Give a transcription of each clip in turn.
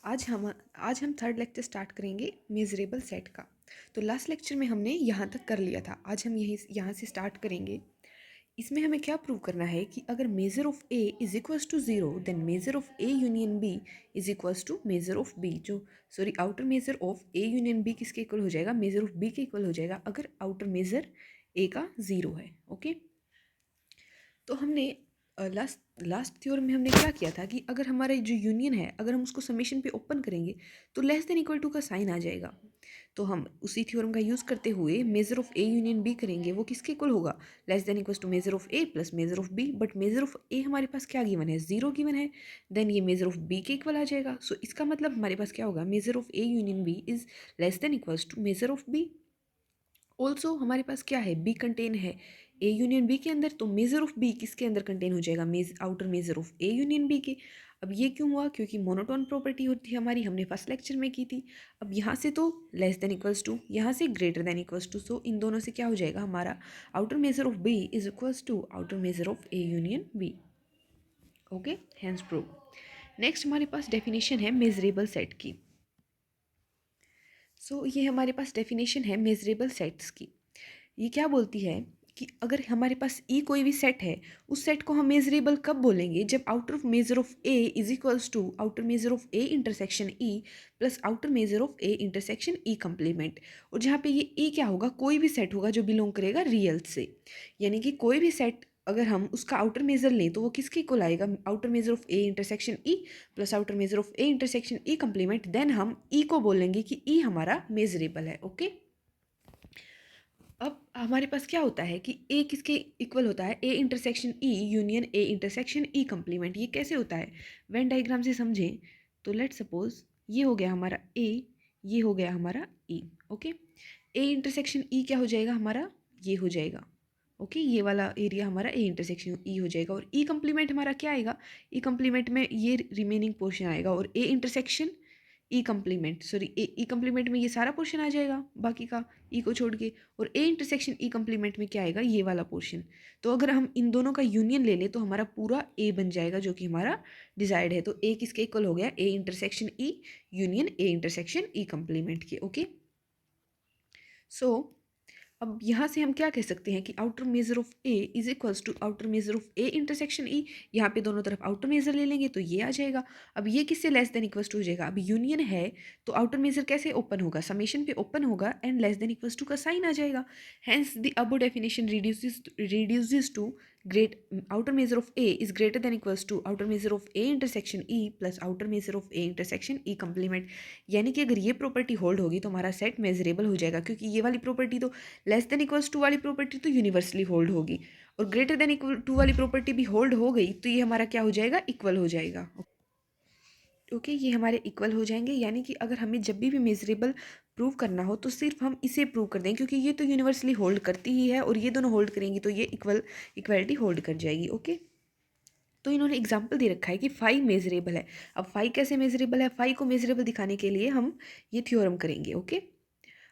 आज हम third lecture start करेंगे मेजरेबल सेट का। तो लास्ट लेक्चर में हमने यहाँ तक कर लिया था। आज हम यहाँ से स्टार्ट करेंगे। इसमें हमें क्या प्रूव करना है कि अगर measure of A is equals to zero then measure of A union B is equals to measure of B. Outer measure of A union B किसके इक्वल हो जाएगा? मेजर ऑफ बी के इक्वल हो जाएगा अगर आउटर मेजर ए का zero है। Okay, तो हमने लास्ट थ्योरम में हमने क्या किया था कि अगर हमारा जो यूनियन है अगर हम उसको समेशन पे ओपन करेंगे तो लेस देन इक्वल टू का साइन आ जाएगा। तो हम उसी थ्योरम का यूज़ करते हुए measure of A union B करेंगे, वो किसके इक्वल होगा? Less than equal to measure of A plus measure of B. But measure of A हमारे पास क्या गिवन है? ज़ीरो गिवन है। देन ये मेजर ऑफ बी के इक्वल आ जाएगा। सो इसका मतलब हमारे पास क्या होगा? Major of A union B is less than equals to measure of B. Also हमारे पास क्या है? बी कंटेन है ए यूनियन बी के अंदर, तो मेजर ऑफ बी किसके अंदर कंटेन हो जाएगा? Outer measure of A union B के। अब ये क्यों हुआ? क्योंकि मोनोटोन प्रॉपर्टी होती है हमारी, हमने फर्स्ट लेक्चर में की थी। अब यहाँ से तो लेस देन इक्वल्स टू, यहाँ से greater than equals to, so इन दोनों से क्या हो जाएगा हमारा? Outer measure of B is equals to outer measure of A union B. Okay, hence prove. Next हमारे पास डेफिनेशन है मेजरेबल सेट की। ये हमारे पास डेफिनेशन है मेजरेबल सेट्स की। ये क्या बोलती है कि अगर हमारे पास ई कोई भी सेट है, उस सेट को हम मेजरेबल कब बोलेंगे? जब outer measure of A is equals to outer measure of A intersection E plus outer measure of A intersection E complement. और जहाँ पे ये ई क्या होगा? कोई भी सेट होगा जो बिलोंग करेगा रियल से। यानी कि कोई भी सेट अगर हम उसका आउटर मेजर लें तो वो किसके इक्वल आएगा? Outer measure of A intersection E plus outer measure of A intersection E complement. Then हम ई को बोलेंगे कि ई हमारा मेजरेबल है। ओके, अब हमारे पास क्या होता है कि ए किसके इक्वल होता है? A intersection E union A intersection E complement. ये कैसे होता है? वेन डायग्राम से समझें तो लेट सपोज ये हो गया हमारा ए, ये हो गया हमारा ई। ओके, ए इंटरसेक्शन ई क्या हो जाएगा हमारा? ये हो जाएगा। ओके, ये वाला एरिया हमारा ए इंटरसेक्शन ई हो जाएगा। और ई कंप्लीमेंट हमारा क्या आएगा? ई कंप्लीमेंट में ये रिमेनिंग पोर्शन आएगा। और ए इंटरसेक्शन ई कंप्लीमेंट ई कंप्लीमेंट में ये सारा पोर्शन आ जाएगा बाकी का, ई को छोड़ के। और ए इंटरसेक्शन ई कंप्लीमेंट में क्या आएगा? ये वाला पोर्शन। तो अगर हम इन दोनों का यूनियन ले लें तो हमारा पूरा ए बन जाएगा, जो कि हमारा डिजायर्ड है। तो ए किसके इक्वल हो गया? A intersection E union A intersection E complement के। ओके, सो अब यहाँ से हम क्या कह सकते हैं कि outer measure of A is equals to outer measure of A intersection E. यहाँ पे दोनों तरफ आउटर मेजर ले लेंगे तो ये आ जाएगा। अब ये किससे लेस देन इक्वल्स टू हो जाएगा? अब यूनियन है तो आउटर मेजर कैसे ओपन होगा? समेशन पे ओपन होगा and less than equals to का साइन आ जाएगा। Hence the above definition reduces to great outer measure of A is greater than equals to outer measure of A intersection E plus outer measure of A intersection E complement. यानी कि अगर ये property hold होगी तो हमारा set measurable हो जाएगा, क्योंकि ये वाली प्रॉपर्टी तो लेस देन इक्वल्स टू वाली प्रॉपर्टी तो यूनिवर्सली होल्ड होगी, और ग्रेटर देन इक्वल टू वाली प्रॉपर्टी भी होल्ड हो गई तो ये हमारा क्या हो जाएगा? इक्वल हो जाएगा। ओके, ये हमारे इक्वल हो जाएंगे। यानी कि अगर हमें जब भी मेजरेबल प्रूव करना हो तो सिर्फ हम इसे प्रूव कर दें, क्योंकि ये तो यूनिवर्सली होल्ड करती ही है और ये दोनों होल्ड करेंगी तो ये इक्वलिटी होल्ड कर जाएगी। ओके, तो इन्होंने एग्जाम्पल दे रखा है कि फाई मेजरेबल है। अब फाई कैसे मेजरेबल है? फाई को मेजरेबल दिखाने के लिए हम ये थ्योरम करेंगे। ओके,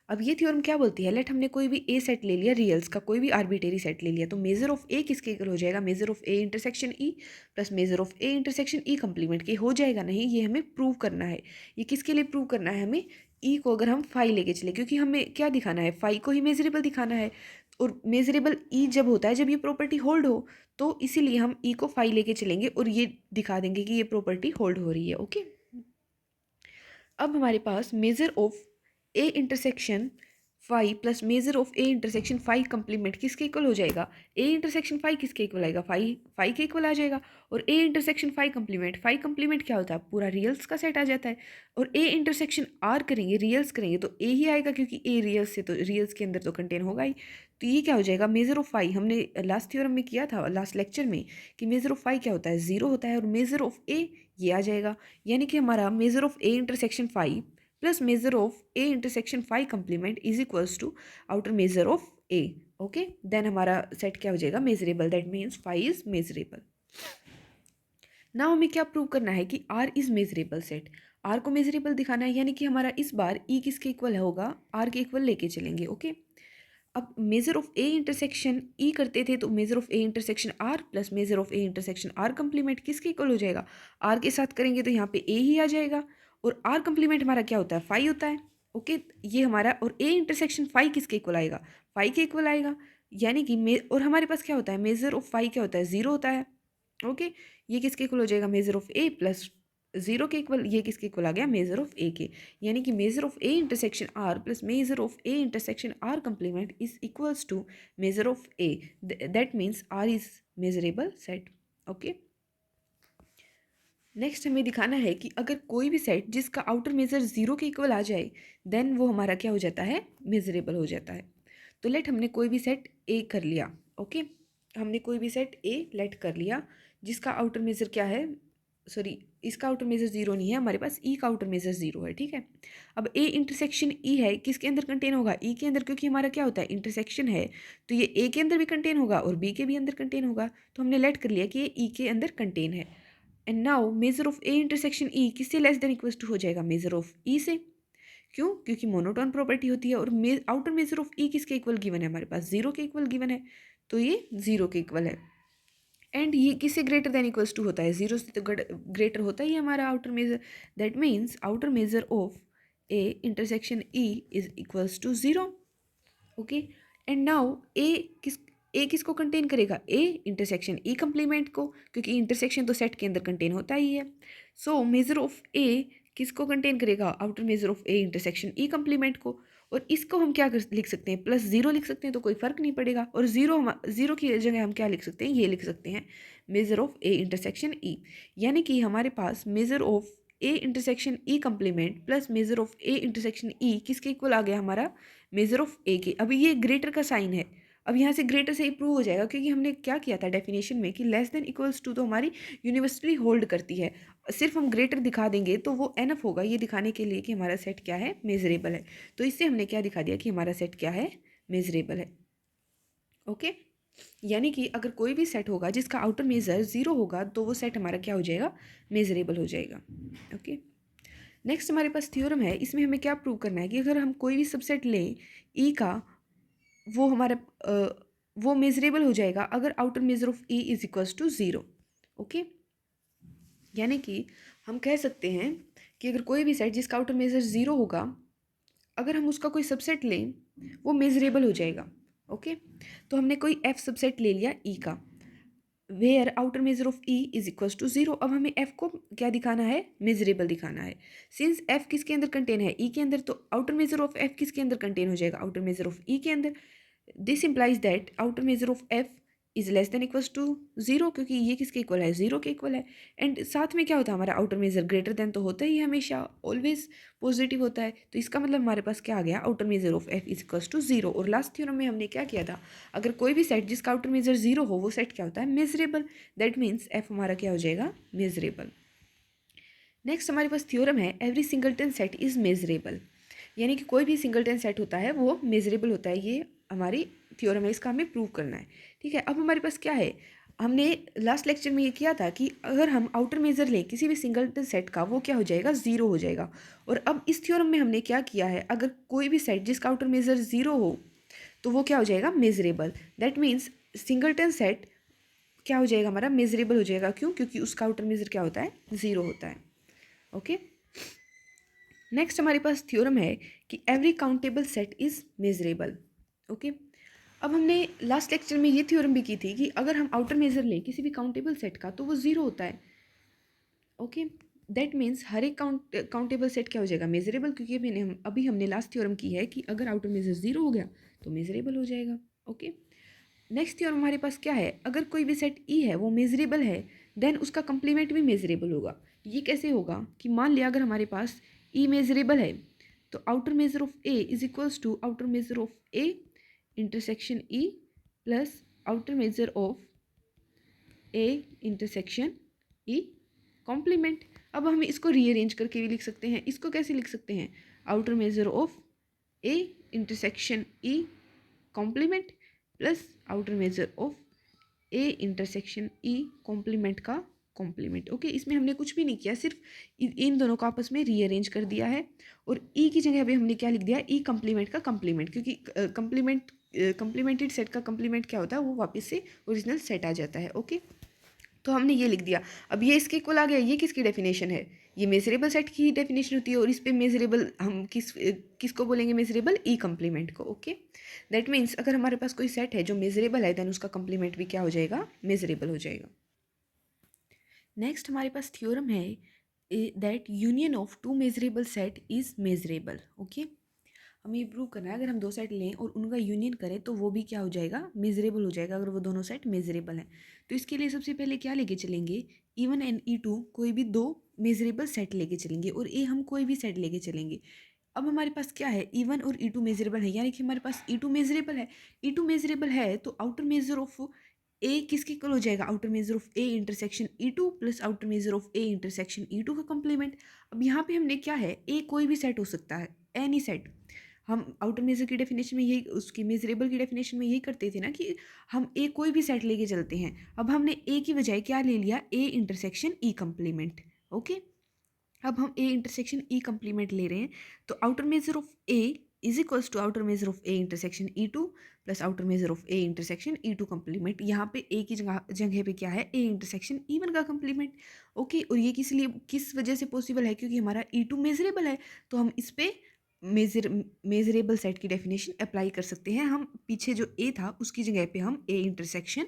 अब ये थ्योरम क्या बोलती है? लेट हमने कोई भी ए सेट ले लिया, रियल्स का कोई भी आर्बिटेरी सेट ले लिया, तो मेजर ऑफ ए किसके इक्वल हो जाएगा? Measure of A intersection E plus measure of A intersection E complement के हो जाएगा। नहीं, ये हमें प्रूव करना है। ये किसके लिए प्रूव करना है? हमें ई को अगर हम फाई लेके चले, क्योंकि हमें क्या दिखाना है? फाई को ही मेजरेबल दिखाना है। और मेजरेबल ई जब होता है जब ये प्रॉपर्टी होल्ड हो, तो इसीलिए हम ई को फाई लेके चलेंगे और ये दिखा देंगे कि ये प्रॉपर्टी होल्ड हो रही है। ओके, अब हमारे पास measure of A intersection phi plus measure of A intersection phi complement किसके इक्वल हो जाएगा? ए इंटरसेक्शन फाई किसके इक्वल आएगा? फाई के इक्वल आ जाएगा। और ए इंटरसेक्शन फाई कंप्लीमेंट क्या होता है? पूरा रियल्स का सेट आ जाता है। और ए इंटरसेक्शन आर करेंगे, रियल्स करेंगे तो ए ही आएगा, क्योंकि ए रियल्स से तो रियल्स के अंदर तो कंटेन होगा ही। तो ये क्या हो जाएगा? मेजर ऑफ फाई हमने लास्ट थ्योरम में किया था, लास्ट लेक्चर में, कि मेजर ऑफ फाई क्या होता है? जीरो होता है। और मेजर ऑफ ए ये आ जाएगा। यानी कि हमारा measure of A intersection phi plus measure of A intersection phi complement is equals to outer measure of A. Okay, then हमारा सेट क्या हो जाएगा? Measurable. That means phi is measurable. Now हमें क्या प्रूव करना है? कि R is measurable set. R को मेजरेबल दिखाना है, यानी कि हमारा इस बार ई किसके इक्वल होगा? आर के इक्वल लेके चलेंगे। ओके, अब measure of A intersection E करते थे तो measure of A intersection R plus measure of A intersection R complement किसके इक्वल हो जाएगा? आर के साथ करेंगे तो यहाँ पे ए ही आ जाएगा। और आर कंप्लीमेंट हमारा क्या होता है, फाई होता है। ओके, ये हमारा, और ए इंटरसेक्शन फाई किसके इक्वल आएगा, फाई के इक्वल आएगा। यानी कि और हमारे पास क्या होता है, मेजर ऑफ फाई क्या होता है, जीरो होता है। ओके, ये किसके इक्वल हो जाएगा, measure of A plus zero के इक्वल, ये किसके इक्वल आ गया, मेजर ऑफ ए के। यानी कि measure of A intersection R plus measure of A intersection R complement is equals to measure of A, that means R is measurable set. Okay, next हमें दिखाना है कि अगर कोई भी सेट जिसका आउटर मेजर जीरो के इक्वल आ जाए देन वो हमारा क्या हो जाता है, मेजरेबल हो जाता है। तो लेट हमने कोई भी सेट ए कर लिया। ओके, हमने कोई भी सेट ए लेट कर लिया जिसका आउटर मेजर क्या है, सॉरी इसका आउटर मेजर जीरो नहीं है, हमारे पास ई का आउटर मेजर जीरो है। ठीक है, अब ए इंटरसेक्शन ई है, किसके अंदर कंटेन होगा, ई के अंदर, क्योंकि हमारा क्या होता है, इंटरसेक्शन है, तो ये ए के अंदर भी कंटेन होगा और बी के भी अंदर कंटेन होगा। तो हमने लेट कर लिया कि ये ई के अंदर कंटेन है। And now major of A intersection ई किससे लेस देन इक्वल्स टू हो जाएगा, मेजर ऑफ ई से। क्यों, क्योंकि मोनोटोन प्रॉपर्टी होती है, और आउटर मेजर ऑफ ई किसके इक्वल गिवन है, हमारे पास जीरो के इक्वल गिवन है, तो ये जीरो के इक्वल है। एंड ये किससे ग्रेटर देन इक्वल्स टू होता है, जीरो से तो ग्रेटर होता ही है हमारा outer measure, that means outer measure of A intersection E is equals to zero. Okay, and now A किसको कंटेन करेगा, ए इंटरसेक्शन ई कंप्लीमेंट को, क्योंकि इंटरसेक्शन तो सेट के अंदर कंटेन होता ही है। सो मेजर ऑफ ए किसको कंटेन करेगा, outer measure of A intersection E complement को। और इसको हम क्या लिख सकते हैं, प्लस जीरो लिख सकते हैं, तो कोई फर्क नहीं पड़ेगा। और जीरो की जगह हम क्या लिख सकते हैं, ये लिख सकते हैं measure of A intersection E. यानी कि हमारे पास measure of A intersection E complement plus measure of A intersection E किसके इक्वल आ गया, हमारा मेजर ऑफ ए के। अभी ये ग्रेटर का साइन है, अब यहाँ से ग्रेटर से ही प्रूव हो जाएगा, क्योंकि हमने क्या किया था डेफिनेशन में कि लेस देन इक्वल्स टू तो हमारी यूनिवर्सली होल्ड करती है। सिर्फ हम ग्रेटर दिखा देंगे तो वो एनफ होगा ये दिखाने के लिए कि हमारा सेट क्या है, मेजरेबल है। तो इससे हमने क्या दिखा दिया कि हमारा सेट क्या है, मेजरेबल है। ओके, यानी कि अगर कोई भी सेट होगा जिसका आउटर मेजर जीरो होगा तो वो सेट हमारा क्या हो जाएगा, मेजरेबल हो जाएगा। ओके, नेक्स्ट हमारे पास थ्योरम है, इसमें हमें क्या प्रूव करना है कि अगर हम कोई भी सबसेट लें ई का, वो हमारा वो मेजरेबल हो जाएगा अगर outer measure of E is equals to zero. Okay, यानी कि हम कह सकते हैं कि अगर कोई भी सेट जिसका आउटर मेजर ज़ीरो होगा, अगर हम उसका कोई सबसेट लें वो मेजरेबल हो जाएगा। ओके, तो हमने कोई एफ सबसेट ले लिया ई का, where outer measure of E is equals to zero. अब हमें एफ को क्या दिखाना है, मेजरेबल दिखाना है। सिंस एफ किसके अंदर कंटेन है, ई के अंदर, तो आउटर मेजर ऑफ एफ किसके अंदर कंटेन हो जाएगा, आउटर मेजर ऑफ ई के अंदर। This implies that outer measure of F is less than equals to zero, क्योंकि ये किसके इक्वल है, जीरो के इक्वल है। एंड साथ में क्या होता है, हमारा आउटर मेजर ग्रेटर देन तो होता ही है, हमेशा ऑलवेज पॉजिटिव होता है। तो इसका मतलब हमारे पास क्या आ गया, outer measure of F is equals to zero. और लास्ट थ्योरम में हमने क्या किया था, अगर कोई भी सेट जिसका आउटर मेजर जीरो हो वो सेट क्या होता है, मेजरेबल। दैट मीन्स एफ हमारा क्या हो जाएगा, मेजरेबल। नेक्स्ट हमारे पास थ्योरम है, every singleton set is measurable. यानी कि कोई भी सिंगलटन सेट होता है वो मेजरेबल होता है, ये हमारी थ्योरम है, इसका हमें प्रूव करना है। ठीक है, अब हमारे पास क्या है, हमने लास्ट लेक्चर में ये किया था कि अगर हम आउटर मेजर लें किसी भी सिंगलटन सेट का, वो क्या हो जाएगा, ज़ीरो हो जाएगा। और अब इस थ्योरम में हमने क्या किया है, अगर कोई भी सेट जिसका आउटर मेजर ज़ीरो हो तो वो क्या हो जाएगा, measurable. That means singleton set क्या हो जाएगा, हमारा मेजरेबल हो जाएगा। क्यों, क्योंकि उसका आउटर मेजर क्या होता है, ज़ीरो होता है। ओके, नेक्स्ट हमारे पास थ्योरम है कि every countable set is measurable. Okay, अब हमने लास्ट लेक्चर में ये थ्योरम भी की थी कि अगर हम आउटर मेजर लें किसी भी काउंटेबल सेट का तो वो ज़ीरो होता है। ओके, दैट मीन्स हर एक काउंटेबल सेट क्या हो जाएगा, मेजरेबल, क्योंकि अभी हमने लास्ट थ्योरम की है कि अगर आउटर मेजर ज़ीरो हो गया तो मेजरेबल हो जाएगा। ओके, नेक्स्ट थ्योरम हमारे पास क्या है, अगर कोई भी सेट ई है वो मेजरेबल है देन उसका कंप्लीमेंट भी मेजरेबल होगा। ये कैसे होगा कि मान लिया अगर हमारे पास ई मेजरेबल है तो outer measure of A is equals to outer measure of A intersection E plus outer measure of A intersection E complement. अब हम इसको रीअरेंज करके भी लिख सकते हैं, इसको कैसे लिख सकते हैं, outer measure of A intersection E complement plus outer measure of A intersection E complement का कॉम्प्लीमेंट। ओके, इसमें हमने कुछ भी नहीं किया, सिर्फ इन दोनों को आपस में रीअरेंज कर दिया है। और ई की जगह अभी हमने क्या लिख दिया, ई कॉम्प्लीमेंट का कॉम्प्लीमेंट, क्योंकि कॉम्प्लीमेंटेड सेट का कॉम्प्लीमेंट क्या होता है, वो वापस से ओरिजिनल सेट आ जाता है। ओके, तो हमने ये लिख दिया। अब ये इसके इक्वल आ गया, ये किसकी डेफिनेशन है, ये मेजरेबल सेट की डेफिनेशन होती है और इस पे मेजरेबल हम किसको बोलेंगे मेजरेबल, ई कम्प्लीमेंट को। ओके, दैट मीन्स अगर हमारे पास कोई सेट है जो मेजरेबल है देन उसका कम्प्लीमेंट भी क्या हो जाएगा, मेजरेबल हो जाएगा। नेक्स्ट हमारे पास थ्योरम है that union of two measurable set is measurable. Okay, हमें ये प्रूव करना है अगर हम दो सेट लें और उनका यूनियन करें तो वो भी क्या हो जाएगा, मेजरेबल हो जाएगा अगर वो दोनों सेट मेजरेबल हैं। तो इसके लिए सबसे पहले क्या लेके चलेंगे, E1 एंड E2 कोई भी दो मेजरेबल सेट लेके चलेंगे और ए हम कोई भी सेट लेके चलेंगे। अब हमारे पास क्या है, E1 और E2 मेजरेबल है, यानी कि हमारे पास E2 मेजरेबल है। E2 मेजरेबल है तो आउटर मेजर ऑफ ए किसके इक्वल हो जाएगा, outer measure of A intersection E2 plus outer measure of A intersection E2 का कंप्लीमेंट। अब यहाँ पे हमने क्या है, ए कोई भी सेट हो सकता है, एनी सेट। हम आउटर मेजर की डेफिनेशन में यही, उसकी मेजरेबल की डेफिनेशन में यही करते थे ना कि हम ए कोई भी सेट लेके चलते हैं। अब हमने ए की बजाय क्या ले लिया, ए इंटरसेक्शन ई कम्प्लीमेंट। ओके, अब हम ए इंटरसेक्शन ई कम्प्लीमेंट ले रहे हैं तो outer measure of A is equals to outer measure of A intersection E2 plus outer measure of A intersection E2 complement. यहाँ पे ए की जगह पे क्या है, ए इंटरसेक्शन E1 का कम्प्लीमेंट। ओके, और ये किस लिए, किस वजह से पॉसिबल है, क्योंकि हमारा E2 मेजरेबल है तो हम इस पे मेजरेबल सेट की डेफिनेशन अप्लाई कर सकते हैं। हम पीछे जो ए था उसकी जगह पे हम ए इंटरसेक्शन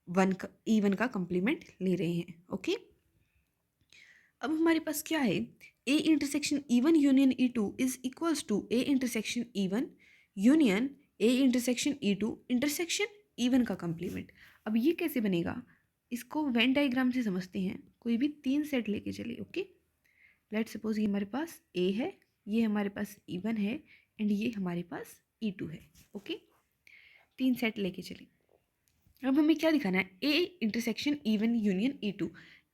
E1 का कम्प्लीमेंट ले रहे हैं। ओके, अब हमारे पास क्या है, A intersection E1 union E2 is equals to A intersection E1 union A intersection E2 intersection E1 का कम्प्लीमेंट। अब ये कैसे बनेगा, इसको वेन डायग्राम से समझते हैं। कोई भी तीन सेट लेके चले। ओके, लेट सपोज ये हमारे पास ए है, ये हमारे पास E1 है एंड ये हमारे पास E2 है। ओके, तीन सेट लेके चले। अब हमें क्या दिखाना है, A intersection E1 union E2।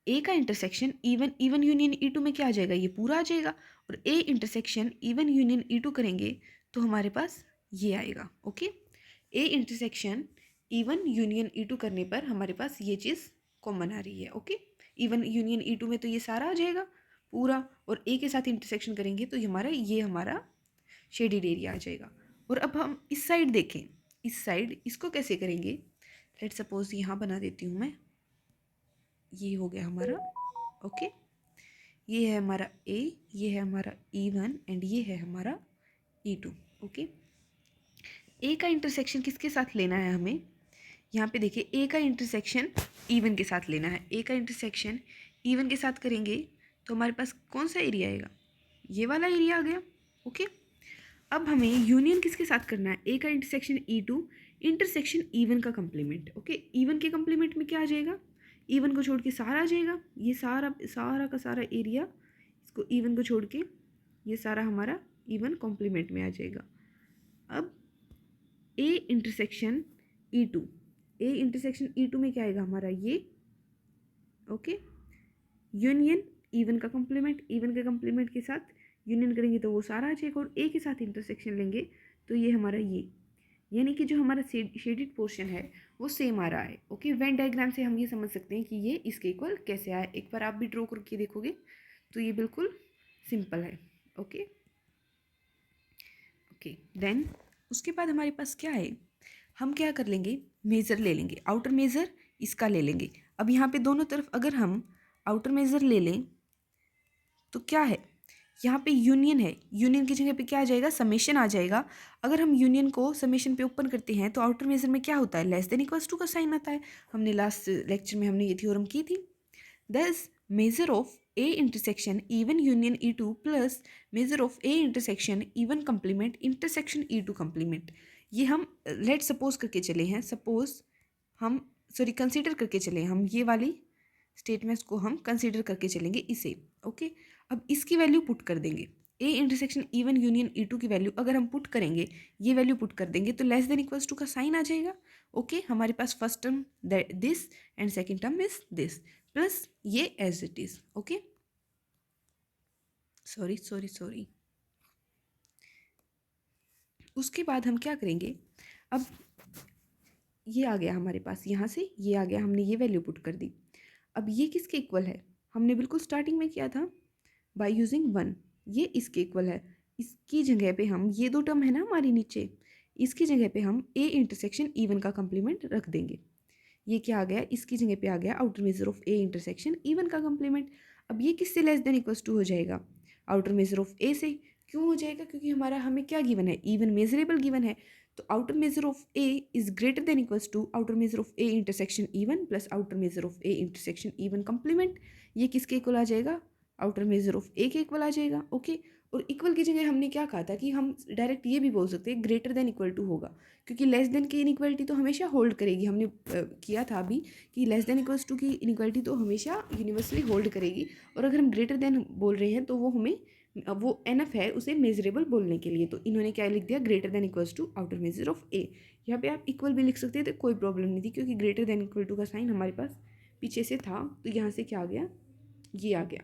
ए का इंटरसेक्शन E1 यूनियन E2 में क्या आ जाएगा, ये पूरा आ जाएगा। और ए इंटरसेक्शन E1 यूनियन E2 करेंगे तो हमारे पास ये आएगा। ओके, ए इंटरसेक्शन E1 यूनियन E2 करने पर हमारे पास ये चीज़ कॉमन आ रही है। ओके, E1 यूनियन E2 में तो ये सारा आ जाएगा पूरा, और ए के साथ इंटरसेक्शन करेंगे तो ये हमारा शेडेड एरिया आ जाएगा। और अब हम इस साइड देखें, इस साइड इसको कैसे करेंगे, लेट सपोज यहाँ बना देती हूँ मैं, ये हो गया हमारा। ओके, ये है हमारा ए, ये है हमारा E1 एंड ये है हमारा E2। ओके, ए का इंटरसेक्शन किसके साथ लेना है हमें, यहाँ पे देखिए ए का इंटरसेक्शन E1 के साथ लेना है। ए का इंटरसेक्शन E1 के साथ करेंगे तो हमारे पास कौन सा एरिया आएगा, ये वाला एरिया आ गया। ओके, अब हमें यूनियन किसके साथ करना है, ए का इंटरसेक्शन E2 इंटरसेक्शन E1 का कम्प्लीमेंट। ओके, E1 के कम्प्लीमेंट में क्या आ जाएगा, E1 को छोड़ के सारा आ जाएगा, ये सारा सारा का सारा एरिया, इसको E1 को छोड़ के ये सारा हमारा E1 कॉम्प्लीमेंट में आ जाएगा। अब ए इंटरसेक्शन E2, ए इंटरसेक्शन E2 में क्या आएगा हमारा ये। ओके, यूनियन E1 का कम्प्लीमेंट, E1 के कम्प्लीमेंट के साथ यूनियन करेंगे तो वो सारा आ जाएगा, और ए के साथ इंटरसेक्शन लेंगे तो ये हमारा ये, यानी कि जो हमारा शेडेड पोर्शन है वो सेम आ रहा है। ओके, वेन डायग्राम से हम ये समझ सकते हैं कि ये इसके इक्वल कैसे आया। एक बार आप भी ड्रॉ करके देखोगे तो ये बिल्कुल सिंपल है। ओके ओके, देन उसके बाद हमारे पास क्या है, हम क्या कर लेंगे, मेज़र ले लेंगे, आउटर मेज़र इसका ले लेंगे। अब यहाँ पे दोनों तरफ अगर हम आउटर मेज़र ले लें तो क्या है, यहाँ पे यूनियन है, यूनियन की जगह पे क्या आ जाएगा, समेशन आ जाएगा। अगर हम यूनियन को समेशन पे ओपन करते हैं तो आउटर मेजर में क्या होता है, लेस देन इक्वल्स टू का साइन आता है। हमने लास्ट लेक्चर में हमने ये थ्योरम की थी। दस major of A intersection E1 union E2 plus measure of A intersection E1 complement intersection E2 complement. ये हम लेट सपोज करके चले हैं, सपोज हम सॉरी कंसीडर करके चले, हम ये वाली स्टेटमेंट्स को हम कंसीडर करके चलेंगे इसे। ओके, अब इसकी वैल्यू पुट कर देंगे, ए इंटरसेक्शन E1 यूनियन E2 की वैल्यू अगर हम पुट करेंगे, ये वैल्यू पुट कर देंगे तो लेस देन इक्वल्स टू का साइन आ जाएगा। ओके, हमारे पास first term this and second term is this plus ये as it is. Okay, sorry sorry sorry, उसके बाद हम क्या करेंगे, अब ये आ गया हमारे पास, यहाँ से ये आ गया, हमने ये वैल्यू पुट कर दी। अब ये किसके इक्वल है, हमने बिल्कुल स्टार्टिंग में किया था बाय यूजिंग 1, ये इसके इक्वल है। इसकी जगह पे हम, ये दो टर्म है ना हमारी नीचे, इसकी जगह पे हम ए इंटरसेक्शन E1 का कम्प्लीमेंट रख देंगे। ये क्या आ गया, इसकी जगह पे आ गया outer measure of A intersection E1 का कम्प्लीमेंट। अब ये किससे लेस देन इक्वल्स टू हो जाएगा? आउटर मेजर ऑफ ए से। क्यों हो जाएगा? क्योंकि हमारा हमें क्या गिवन है? इवन मेजरेबल गिवन है। तो outer measure of A is greater than equals to outer measure of A intersection E one plus outer measure of A intersection E one complement. ये किसके इक्वल आ जाएगा? आउटर मेजर ऑफ ए के equal आ जाएगा। Okay. और इक्वल की जगह हमने क्या कहा था कि हम डायरेक्ट ये भी बोल सकते हैं ग्रेटर देन इक्वल टू होगा, क्योंकि लेस देन की इनइक्वालिटी तो हमेशा होल्ड करेगी। हमने किया था अभी कि लेस देन इक्वल्स टू की इनइक्वालिटी तो हमेशा यूनिवर्सली होल्ड करेगी, और अगर हम ग्रेटर देन बोल रहे हैं तो वो हमें वो एनफ है उसे मेजरेबल बोलने के लिए। तो इन्होंने क्या लिख दिया? Greater than equals to outer measure of A. यहाँ पे आप इक्वल भी लिख सकते थे तो कोई प्रॉब्लम नहीं थी, क्योंकि ग्रेटर देन इक्वल टू का साइन हमारे पास पीछे से था, तो यहाँ से क्या आ गया? ये आ गया।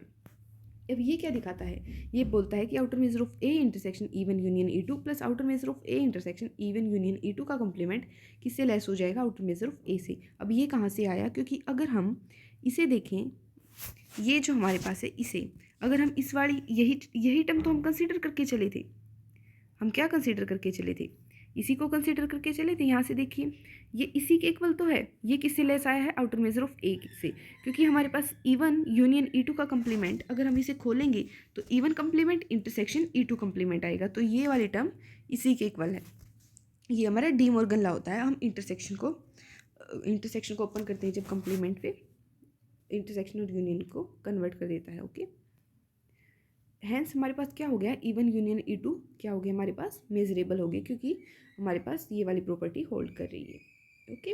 अब ये क्या दिखाता है? ये बोलता है कि outer measure of A intersection E one union E two plus outer measure of A intersection E one union E two का कॉम्प्लीमेंट किससे लेस हो जाएगा? आउटर मेजर ऑफ ए से। अब ये कहाँ से आया? क्योंकि अगर हम इसे देखें, ये जो हमारे पास है, इसे अगर हम इस वाली यही टर्म तो हम कंसीडर करके चले थे। हम क्या कंसीडर करके चले थे? इसी को कंसीडर करके चले थे। यहाँ से देखिए, ये इसी के इक्वल तो है। ये किससे लेस आया है? आउटर मेजर ऑफ ए से, क्योंकि हमारे पास इवन यूनियन ई टू का कंप्लीमेंट अगर हम इसे खोलेंगे तो E one complement intersection E two complement आएगा। तो ये वाली टर्म इसी के इक्वल है। ये हमारा डी मॉर्गन लॉ होता है। हम इंटरसेक्शन को ओपन करते हैं जब कंप्लीमेंट पे इंटरसेक्शन और यूनियन को कन्वर्ट कर देता है। ओके। हैंस हमारे पास क्या हो गया? इवन यूनियन ई टू क्या हो गया? हमारे पास मेजरेबल हो गया, क्योंकि हमारे पास ये वाली प्रॉपर्टी होल्ड कर रही है। ओके।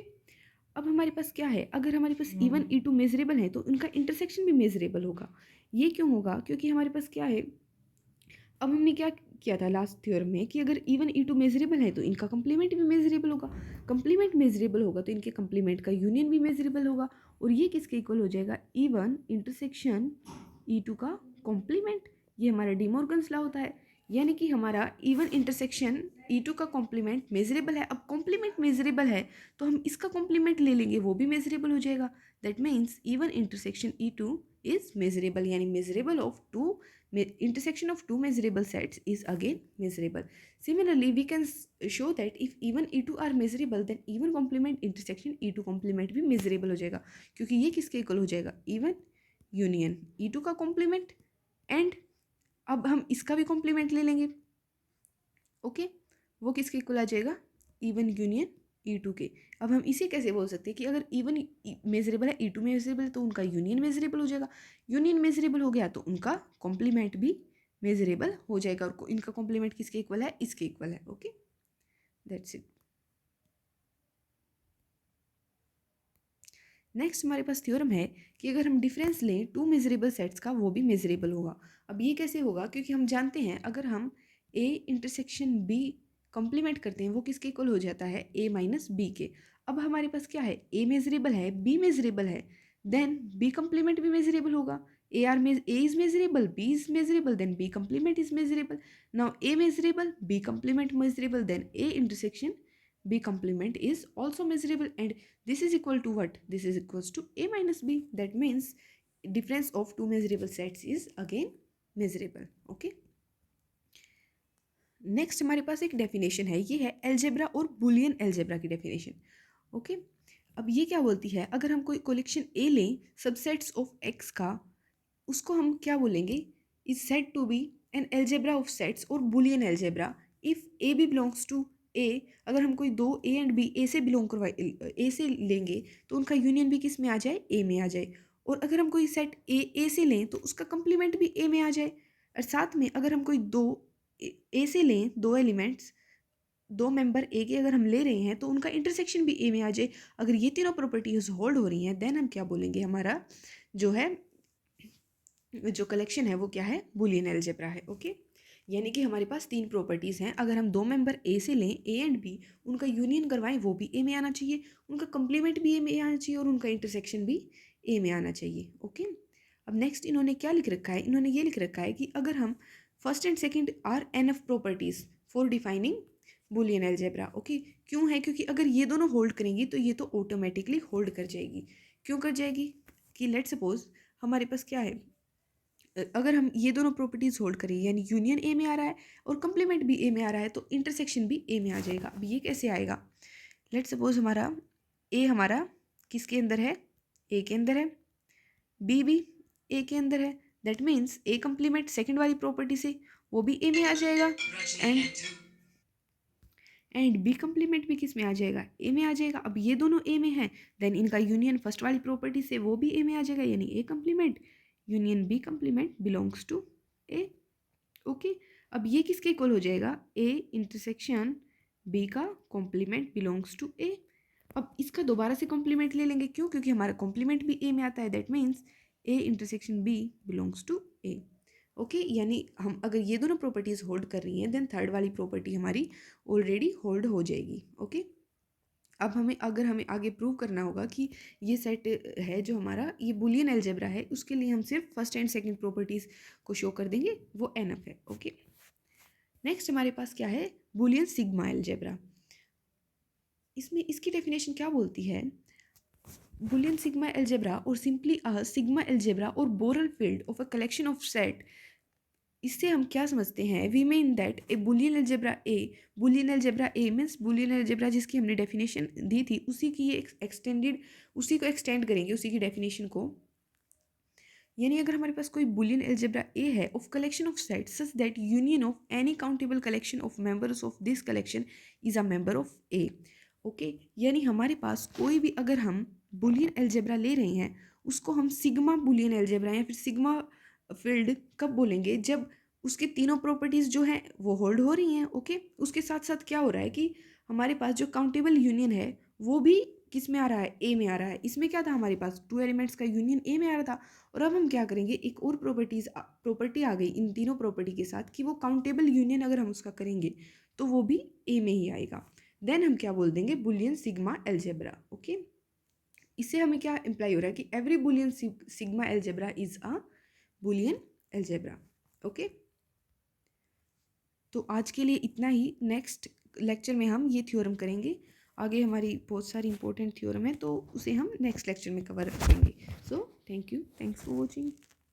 अब हमारे पास क्या है? अगर हमारे पास इवन ई टू मेजरेबल है तो उनका इंटरसेक्शन भी मेजरेबल होगा। ये क्यों होगा? क्योंकि हमारे पास क्या है? अब हमने क्या किया था लास्ट थ्योरम में कि अगर इवन ई टू मेजरेबल है तो इनका कंप्लीमेंट भी मेजरेबल होगा। कंप्लीमेंट मेजरेबल होगा तो इनके कंप्लीमेंट का यूनियन भी मेजरेबल होगा। और ये किसके इक्वल हो जाएगा? इवन इंटरसेक्शन ई टू का कॉम्प्लीमेंट। ये हमारा डी मॉर्गन्स लॉ होता है। यानी कि हमारा इवन इंटरसेक्शन ई टू का कॉम्प्लीमेंट मेजरेबल है। अब कॉम्प्लीमेंट मेजरेबल है तो हम इसका कॉम्प्लीमेंट ले लेंगे, वो भी मेजरेबल हो जाएगा। That means even intersection E two is measurable, यानी measurable of two intersection of two measurable sets is again measurable. Similarly, we can show that if even E2 are measurable, then even complement intersection E2 complement भी measurable हो जाएगा, क्योंकि ये किसके equal हो जाएगा? even union E2 का complement, and अब हम इसका भी complement ले लेंगे। ओके। वो किसके इक्वल आ जाएगा? even union E2 के। अब हम इसे कैसे बोल सकते हैं कि अगर इवन मेजरेबल है, E2 मेजरेबल है, तो उनका यूनियन मेजरेबल हो जाएगा। यूनियन मेजरेबल हो गया तो उनका कॉम्प्लीमेंट भी मेजरेबल हो जाएगा। और इनका कॉम्प्लीमेंट किसके इक्वल है? इसके इक्वल है। Okay, that's it. नेक्स्ट हमारे पास थ्योरम है कि अगर हम डिफरेंस लें टू मेजरेबल सेट्स का, वो भी मेजरेबल होगा। अब ये कैसे होगा? क्योंकि हम जानते हैं अगर हम ए इंटरसेक्शन बी कॉम्प्लीमेंट करते हैं, वो किसके इक्वल हो जाता है? ए माइनस बी के। अब हमारे पास क्या है? ए मेजरेबल है, बी मेजरेबल है, देन बी कॉम्प्लीमेंट भी मेजरेबल होगा। A is measurable, B is measurable, then B complement is measurable. Now A measurable, B complement measurable, then A intersection B complement is also measurable, and this is equal to what? This is equals to A minus B. That means difference of two measurable sets is again measurable. Okay. Next हमारे पास एक definition है, ये है algebra और boolean algebra की definition. Okay. अब ये क्या बोलती है? अगर हम कोई कलेक्शन ए लें सबसेट्स ऑफ एक्स का, उसको हम क्या बोलेंगे? Is said to be an algebra of sets और boolean algebra if A B belongs to A. अगर हम कोई दो ए एंड बी ए से बिलोंग करवाए, ए से लेंगे तो उनका यूनियन भी किस में आ जाए? ए में आ जाए। और अगर हम कोई सेट ए से लें तो उसका कंप्लीमेंट भी ए में आ जाए। और साथ में अगर हम कोई दो ए से लें, दो एलिमेंट्स, दो मेंबर ए के अगर हम ले रहे हैं तो उनका इंटरसेक्शन भी ए में आ जाए। अगर ये तीनों प्रॉपर्टीज होल्ड हो रही हैं देन हम क्या बोलेंगे? हमारा जो है जो कलेक्शन है वो क्या है? बुलियन एल्जेब्रा है। ओके। यानी कि हमारे पास तीन प्रॉपर्टीज़ हैं। अगर हम दो मेंबर ए से लें, ए एंड बी, उनका यूनियन करवाएं, वो भी ए में आना चाहिए, उनका कंप्लीमेंट भी ए में आना चाहिए, और उनका इंटरसेक्शन भी ए में आना चाहिए। ओके। अब नेक्स्ट इन्होंने क्या लिख रखा है? इन्होंने ये लिख रखा है कि अगर हम first and second are enough properties for defining Boolean algebra. Okay. क्यों है? क्योंकि अगर ये दोनों होल्ड करेंगी तो ये तो ऑटोमेटिकली होल्ड कर जाएगी। क्यों कर जाएगी? कि लेट सपोज हमारे पास क्या है, अगर हम ये दोनों प्रॉपर्टीज होल्ड करें, यानी यूनियन ए में आ रहा है और कंप्लीमेंट भी ए में आ रहा है, तो इंटरसेक्शन भी ए में आ जाएगा। अब ये कैसे आएगा? लेट सपोज हमारा किसके अंदर है? ए के अंदर है, बी भी ए के अंदर है, that means A complement second वाली प्रॉपर्टी से वो भी ए में आ जाएगा, एंड बी कंप्लीमेंट भी किस में आ जाएगा, ए में आ जाएगा। अब ये दोनों ए में हैं, देन इनका यूनियन फर्स्ट वाली प्रॉपर्टी से वो भी ए में आ जाएगा, यानी A complement union B complement belongs to A. Okay, अब ये किसके इक्वल हो जाएगा, ए इंटरसेक्शन बी का कॉम्प्लीमेंट बिलोंग्स टू ए। अब इसका दोबारा से कॉम्प्लीमेंट ले लेंगे, क्यों, क्योंकि हमारा कॉम्प्लीमेंट भी ए में आता है, that means A intersection B belongs to A. Okay, यानी हम अगर ये दोनों प्रॉपर्टीज होल्ड कर रही हैं, देन थर्ड वाली प्रॉपर्टी हमारी ऑलरेडी होल्ड हो जाएगी। ओके, अब हमें आगे प्रूव करना होगा कि ये सेट है जो हमारा ये बुलियन अलजेब्रा है, उसके लिए हम सिर्फ फर्स्ट एंड सेकंड प्रॉपर्टीज को शो कर देंगे, वो एनफ है। ओके, नेक्स्ट हमारे पास क्या है, बुलियन सिग्मा अलजेब्रा। इसमें इसकी डेफिनेशन क्या बोलती है, बुलियन सिग्मा अलजेब्रा और सिंपली अ सिग्मा अलजेब्रा और Borel field of a collection of set. इससे हम क्या समझते हैं, we mean that a boolean algebra A means boolean algebra जिसकी हमने डेफिनेशन दी थी उसी की ये उसी को एक्सटेंड करेंगे, उसी की डेफिनेशन को। यानी अगर हमारे पास कोई बुलियन अलजेब्रा ए है of collection of sets such that union of any countable collection of members of this collection is a member of A. Okay, यानी हमारे पास कोई भी अगर हम बुलियन अलजेब्रा ले रहे हैं, उसको हम सिग्मा बुलियन अलजेब्रा या फिर सिग्मा फील्ड कब बोलेंगे, जब उसके तीनों प्रॉपर्टीज जो हैं वो होल्ड हो रही हैं। ओके, उसके साथ साथ क्या हो रहा है कि हमारे पास जो काउंटेबल यूनियन है वो भी किस में आ रहा है, ए में आ रहा है। इसमें क्या था, हमारे पास टू एलिमेंट्स का यूनियन ए में आ रहा था, और अब हम क्या करेंगे, एक और प्रॉपर्टी आ गई इन तीनों प्रॉपर्टी के साथ कि वो काउंटेबल यूनियन अगर हम उसका करेंगे तो वो भी ए में ही आएगा। देन हम क्या बोल देंगे, बुलियन सिग्मा अलजेब्रा। ओके, इससे हमें क्या इंप्लाई हो रहा है कि every Boolean sigma algebra is a Boolean algebra. Okay, तो आज के लिए इतना ही। नेक्स्ट लेक्चर में हम ये थ्योरम करेंगे, आगे हमारी बहुत सारी इंपॉर्टेंट थ्योरम है तो उसे हम नेक्स्ट लेक्चर में कवर करेंगे। So thank you, thanks for watching.